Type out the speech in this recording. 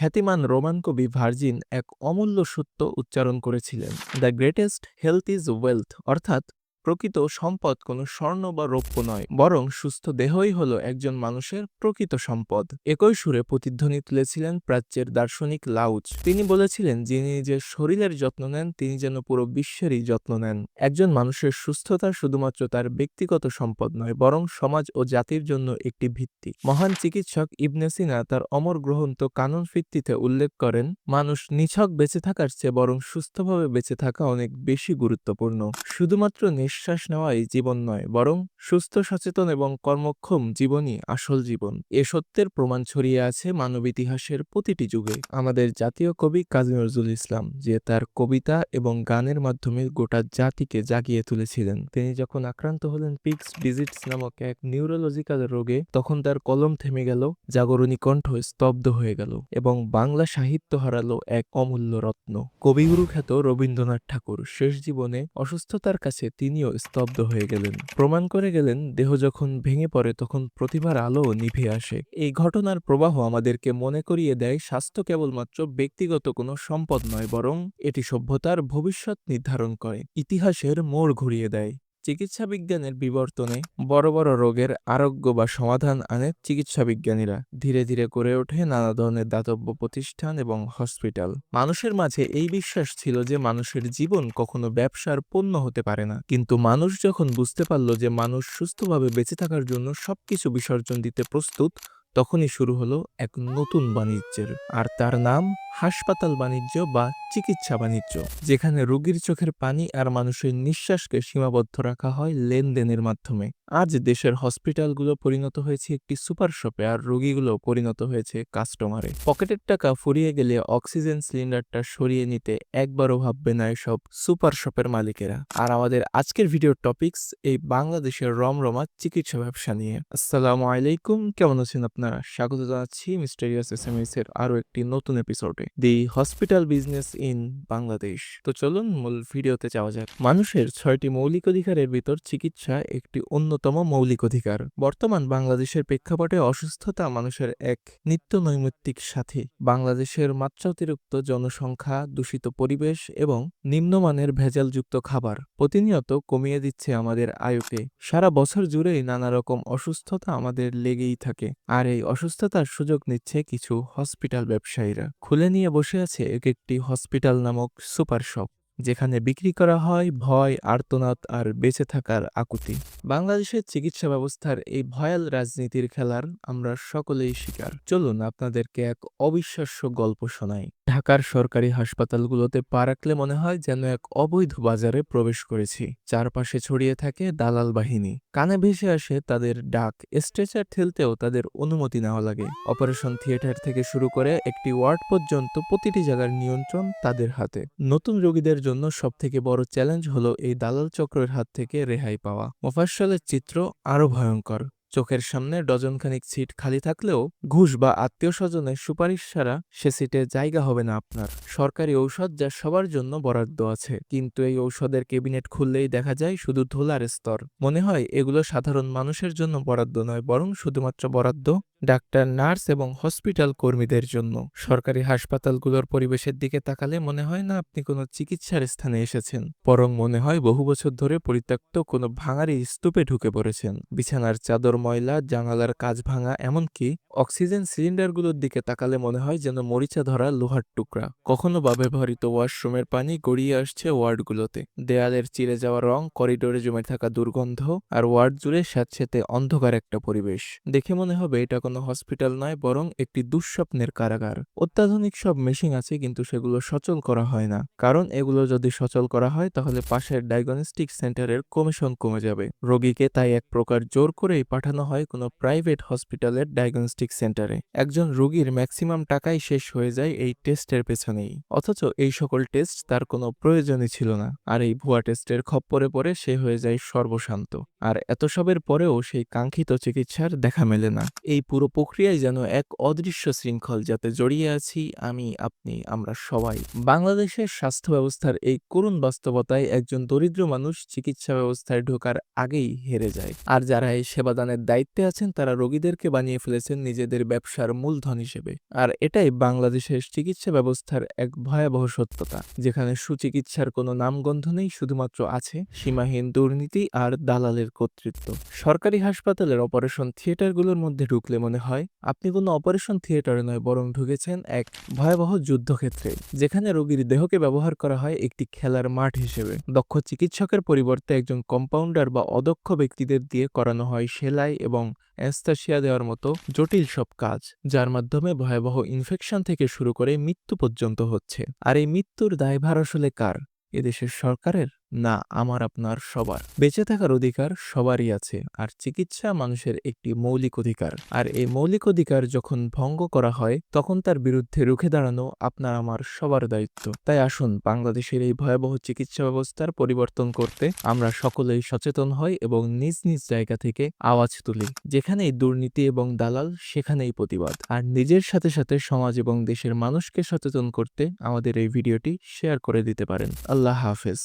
খ্যাতিমান রোমান কবি ভার্জিন এক অমূল্য সত্য উচ্চারণ করেছিলেন, the greatest health is wealth, অর্থাৎ প্রকৃত সম্পদ কোনো স্বর্ণ বা রৌপ্য নয়, বরং সুস্থ দেহই হলো একজন মানুষের প্রকৃত সম্পদ। একই সুরে প্রতিধ্বনি তুলেছিলেন প্রাচ্যের দার্শনিক লাউজ। তিনি বলেছিলেন, যিনি নিজের শরীরের যত্ন নেন তিনি যেন পুরো বিশ্বেরই যত্ন নেন। একজন মানুষের সুস্থতা শুধুমাত্র তার ব্যক্তিগত সম্পদ নয়, বরং সমাজ ও জাতির জন্য একটি ভিত্তি। মহান চিকিৎসক ইবনে সিনা তার অমর গ্রন্থ কানুন ফিত্তিতে উল্লেখ করেন, মানুষ নিছক বেঁচে থাকার চেয়ে বরং সুস্থভাবে বেঁচে থাকা অনেক বেশি গুরুত্বপূর্ণ। শুধুমাত্র নিঃশ্বাস নেওয়াই জীবন নয়, বরং সুস্থ, সচেতন এবং কর্মক্ষম জীবনই আসল জীবন। এ সত্যের প্রমাণ ছড়িয়ে আছে মানব ইতিহাসের প্রতিটি যুগে। আমাদের জাতীয় কবি কাজী নজরুল ইসলাম, যে তার কবিতা এবং গানের মাধ্যমে গোটা জাতিকে জাগিয়ে তুলেছিলেন, তিনি যখন আক্রান্ত হলেন পিক্স ডিজিটস নামক এক নিউরোলজিক্যাল রোগে, তখন তার কলম থেমে গেল, জাগরণী কণ্ঠ স্তব্ধ হয়ে গেল এবং বাংলা সাহিত্য হারালো এক অমূল্য রত্ন। কবিগুরু খ্যাত রবীন্দ্রনাথ ঠাকুর শেষ জীবনে অসুস্থতার কাছে তিনিও স্তব্ধ হয়ে গেলেন, প্রমাণ করে গেলেন দেহ যখন ভেঙে পড়ে তখন প্রতিভার আলো নিভে আসে। এই ঘটনার প্রবাহ আমাদেরকে মনে করিয়ে দেয়, স্বাস্থ্য কেবলমাত্র ব্যক্তিগত কোনো সম্পদ নয়, বরং এটি সভ্যতার ভবিষ্যৎ নির্ধারণ করে, ইতিহাসের মোড় ঘুরিয়ে দেয়। চিকিৎসা বিজ্ঞানের বিবর্তনে বড় বড় রোগের আরোগ্য বা সমাধান আনে চিকিৎসা বিজ্ঞানীরা। ধীরে ধীরে গড়ে ওঠে নানা ধরনের দাতব্য প্রতিষ্ঠান এবং হসপিটাল। মানুষের মাঝে এই বিশ্বাস ছিল যে মানুষের জীবন কখনো ব্যবসার পণ্য হতে পারে না, কিন্তু মানুষ যখন বুঝতে পারল যে মানুষ সুস্থভাবে বেঁচে থাকার জন্য সবকিছু বিসর্জন দিতে প্রস্তুত, তখনই শুরু হলো এক নতুন বাণিজ্যের, আর তার নাম হাসপাতাল বাণিজ্য বা চিকিৎসা বাণিজ্য, যেখানে রোগীর চোখের পানি আর মানুষের নিঃশ্বাসকে সীমাবদ্ধ রাখা হয় লেনদেনের মাধ্যমে। আজ দেশের হসপিটালগুলো পরিণত হয়েছে একটি সুপার শপে, আর রোগীগুলো পরিণত হয়েছে কাস্টমারে। পকেটের টাকা ফুরিয়ে গেলে অক্সিজেন সিলিন্ডারটা সরিয়ে নিতে একবারও ভাববে না এসব সুপার শপের মালিকেরা। আর আমাদের আজকের ভিডিওর টপিকস এই বাংলাদেশের রমরমা চিকিৎসা ব্যবসা নিয়ে। আসসালামু আলাইকুম, কেমন আছেন আপনারা? স্বাগত জানাচ্ছি মিস্টেরিয়াস এসএমএস এর আরো একটি নতুন এপিসোডে, দি হসপিটাল বিজনেস ইন বাংলাদেশ। তো চলুন মূল ভিডিওতে যাওয়া যাক। মানুষের 6টি মৌলিক অধিকারের ভিতর চিকিৎসা একটি অন্যতম মৌলিক অধিকার। বর্তমান বাংলাদেশের প্রেক্ষাপটে অসুস্থতা মানুষের এক নিত্য নৈমিত্তিক সাথী। বাংলাদেশের মাত্রাতিরিক্ত জনসংখ্যা, দূষিত পরিবেশ এবং নিম্নমানের ভেজালযুক্ত খাবার প্রতিনিয়ত কমিয়ে দিচ্ছে আমাদের আয়ুকে। সারা বছর জুড়েই নানা রকম অসুস্থতা আমাদের লেগেই থাকে, আর এই অসুস্থতার সুযোগ নিচ্ছে কিছু হসপিটাল ব্যবসায়ীরা। খুলে নিয়ে বসে আছে এক একটি হসপিটাল নামক সুপার শপ, যেখানে বিক্রি করা হয় ভয়, আর্তনাদ আর বেঁচে থাকার আকুতি। বাংলাদেশের চিকিৎসা ব্যবস্থার এই ভয়াল রাজনীতির খেলার আমরা সকলেই শিকার। চলুন আপনাদেরকে এক অবিশ্বাস্য গল্প শোনাই। ঢাকার সরকারি হাসপাতালগুলোতে পা রাখলে মনে হয় যেন এক অবৈধ বাজারে প্রবেশ করেছি। চারপাশে ছড়িয়ে থাকে দালাল বাহিনী, কানে ভেসে আসে তাদের ডাক, স্ট্রেচার ঠেলতেও তাদের অনুমতি নেওয়া লাগে। অপারেশন থিয়েটার থেকে শুরু করে একটি ওয়ার্ড পর্যন্ত প্রতিটি জায়গার নিয়ন্ত্রণ তাদের হাতে। নতুন রোগীদের জন্য সবথেকে বড় চ্যালেঞ্জ হলো এই দালাল চক্রের হাত থেকে রেহাই পাওয়া। মফস্বলের চিত্র আরো ভয়ঙ্কর। চোখের সামনে ডজনখানিক সিট খালি থাকলেও ঘুষ বা আত্মীয় স্বজনের সুপারিশ ছাড়া সে সিটে জায়গা হবে না আপনার। সরকারি ঔষধ যা সবার জন্য বরাদ্দ আছে, কিন্তু এই ঔষধের ক্যাবিনেট খুললেই দেখা যায় শুধু ধুলার স্তর। মনে হয় এগুলো সাধারণ মানুষের জন্য বরাদ্দ নয়, বরং শুধুমাত্র বরাদ্দ ডাক্তার, নার্স এবং হসপিটাল কর্মীদের জন্য। সরকারি হাসপাতালগুলোর পরিবেশের দিকে তাকালে মনে হয় না আপনি কোনো চিকিৎসার স্থানে এসেছেন, বরং মনে হয় বহু বছর ধরে পরিত্যক্ত কোনো ভাঙারি স্তূপে ঢুকে পড়েছেন। বিছানার চাদর ময়লা, জানালার কাচ ভাঙা, এমনকি অক্সিজেন সিলিন্ডারগুলোর দিকে তাকালে মনে হয় যেন মরিচা ধরা লোহার টুকরা। কখনো বা ব্যবহৃত ওয়াশরুমের পানি গড়িয়ে আসছে ওয়ার্ডগুলোতে। দেয়ালের চিরে যাওয়া রং, করিডোরে জমে থাকা দুর্গন্ধ, আর ওয়ার্ড জুড়ে স্যাঁতসেঁতে অন্ধকার একটা পরিবেশ। দেখে মনে হবে এটা কোনো হসপিটাল নয়, বরং একটি দুঃস্বপ্নের কারাগার। অত্যাধুনিক সব মেশিন আছে, কিন্তু সেগুলো সচল করা হয় না, কারণ এগুলো যদি সচল করা হয় তাহলে পাশের ডায়াগনস্টিক সেন্টারের কমিশন কমে যাবে। রোগীকে তাই এক প্রকার জোর করেই পাঠানো হয় কোনো প্রাইভেট হসপিটালের ডায়াগনস্টিক সেন্টারে। একজন রোগীর ম্যাক্সিমাম টাকাই শেষ হয়ে যায় এই টেস্টের পেছনেই, অথচ এই সকল টেস্ট তার কোনো প্রয়োজনই ছিল না। আর এই ভুয়া টেস্টের খপ্পরে পড়ে সে হয়ে যায় সর্বশান্ত। আর এত সবের পরেও সেই কাঙ্ক্ষিত চিকিৎসার দেখা মেলে না। এই পুরো পুরো প্রক্রিয়ায় যেন এক অদৃশ্য শৃঙ্খল যাতে জড়িয়ে আছি আমি, আপনি, আমরা সবাই। বাংলাদেশের স্বাস্থ্য ব্যবস্থার এই করুণ বাস্তবতায় একজন দরিদ্র মানুষ চিকিৎসা ব্যবস্থায় ঢোকার আগেই হেরে যায়। আর যারা এই সেবাদানের দায়িত্বে আছেন তারা রোগীদেরকে বানিয়ে ফেলেছেন নিজেদের ব্যবসার মূলধন হিসেবে। আর এটাই বাংলাদেশের চিকিৎসা ব্যবস্থার এক ভয়াবহ সত্যতা, যেখানে সুচিকিৎসার কোনো নামগন্ধ নেই, শুধুমাত্র আছে সীমাহীন দুর্নীতি আর দালালের কর্তৃত্ব। সরকারি হাসপাতালের অপারেশন থিয়েটারগুলোর মধ্যে ঢুকলে মনে হয় আপনি কোনো অপারেশন থিয়েটারে নয়, বরং ঢুকেছেন এক ভয়াবহ যুদ্ধক্ষেত্রে, যেখানে রোগীর দেহকে ব্যবহার করা হয় একটি খেলার মাঠ হিসেবে। দক্ষ চিকিৎসকের পরিবর্তে একজন কম্পাউন্ডার বা অদক্ষ ব্যক্তিদের দিয়ে করানো হয় সেলাই এবং অ্যানেসথেসিয়া দেওয়ার মতো জটিল সব কাজ, যার মাধ্যমে ভয়াবহ ইনফেকশন থেকে শুরু করে মৃত্যু পর্যন্ত হচ্ছে। আর এই মৃত্যুর দায়ভার আসলে কার? এদেশের সরকারের? না, আমার আপনার সবার। বেঁচে থাকার অধিকার সবারই আছে, আর চিকিৎসা মানুষের একটি মৌলিক অধিকার। আর এই মৌলিক অধিকার যখন ভঙ্গ করা হয় তখন তার বিরুদ্ধে রুখে দাঁড়ানো আপনার আমার সবার দায়িত্ব। তাই আসুন বাংলাদেশের এই ভয়াবহ চিকিৎসা ব্যবস্থার পরিবর্তন করতে আমরা সকলেই সচেতন হই এবং নিজ নিজ জায়গা থেকে আওয়াজ তুলি। যেখানেই দুর্নীতি এবং দালাল সেখানেই প্রতিবাদ। আর নিজের সাথে সাথে সমাজ এবং দেশের মানুষকে সচেতন করতে আমাদের এই ভিডিওটি শেয়ার করে দিতে পারেন। আল্লাহ হাফেজ।